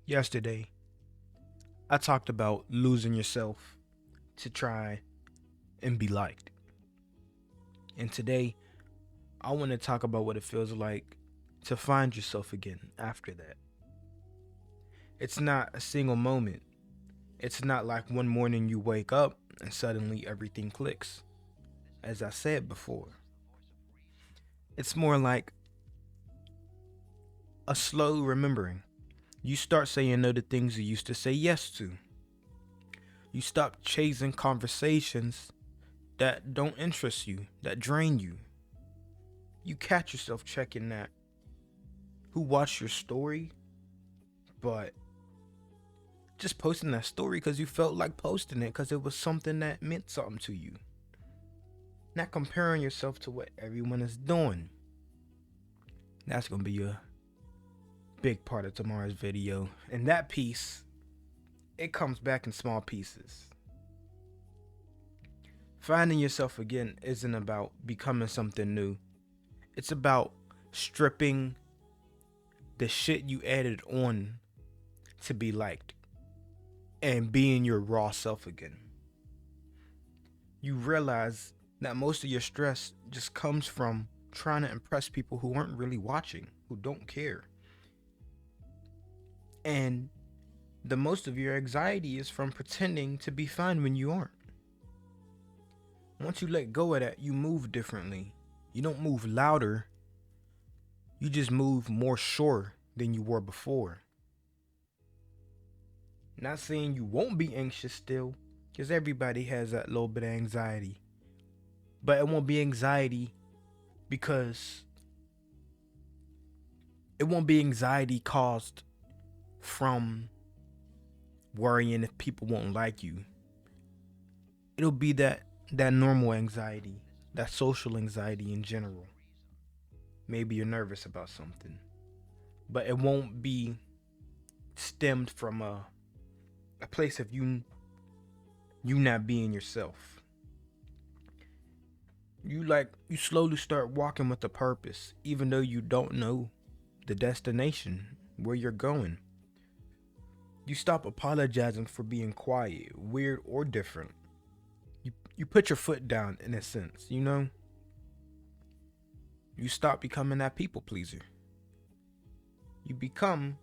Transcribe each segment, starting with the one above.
Yesterday, I talked about losing yourself to try and be liked. And today, I want to talk about what it feels like to find yourself again after that. It's not a single moment. It's not like one morning you wake up and suddenly everything clicks. As I said before, it's more like a slow remembering. You start saying no to things you used to say yes to. You stop chasing conversations that don't interest you, that drain you. You catch yourself checking that who watched your story, but just posting that story because you felt like posting it because it was something that meant something to you. Not comparing yourself to what everyone is doing. That's going to be a big part of tomorrow's video. And that piece, it comes back in small pieces. Finding yourself again isn't about becoming something new. It's about stripping the shit you added on to be liked and being your raw self again. You realize that most of your stress just comes from trying to impress people who aren't really watching, who don't care. And the most of your anxiety is from pretending to be fine when you aren't. Once you let go of that, you move differently. You don't move louder. You just move more sure than you were before. Not saying you won't be anxious still, because everybody has that little bit of anxiety. But it won't be anxiety because it won't be anxiety caused from worrying if people won't like you. It'll be that normal anxiety, that social anxiety in general. Maybe you're nervous about something, but it won't be stemmed from a place of you not being yourself. You slowly start walking with a purpose, even though you don't know the destination, where you're going. You stop apologizing for being quiet, weird, or different. You put your foot down in a sense, you know? You stop becoming that people pleaser. You become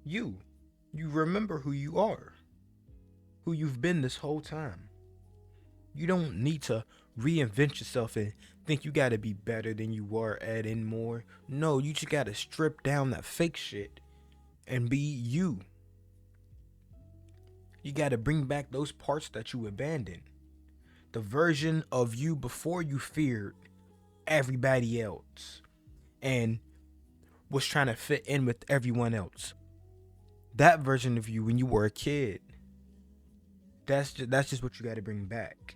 you. You remember who you are, who you've been this whole time. You don't need to reinvent yourself and think you gotta be better than you were, add in more. No, you just gotta strip down that fake shit and be you. You gotta bring back those parts that you abandoned. The version of you before you feared everybody else and was trying to fit in with everyone else. That version of you when you were a kid. That's just what you gotta bring back.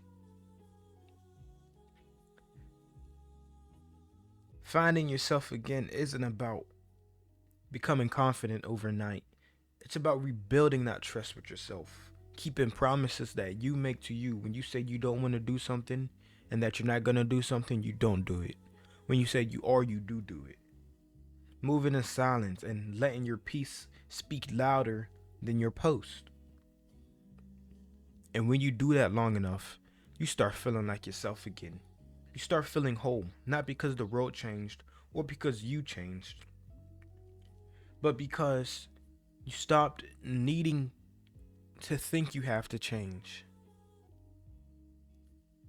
Finding yourself again isn't about becoming confident overnight. It's about rebuilding that trust with yourself. Keeping promises that you make to you. When you say you don't want to do something and that you're not going to do something, you don't do it. When you say you are, you do it. Moving in silence and letting your peace speak louder than your post. And when you do that long enough, you start feeling like yourself again. You start feeling whole, not because the world changed or because you changed, but because you stopped needing to think you have to change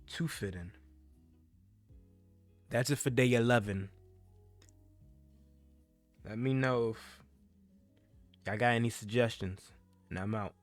to fit in. That's it for day 11. Let me know if y'all got any suggestions, and I'm out.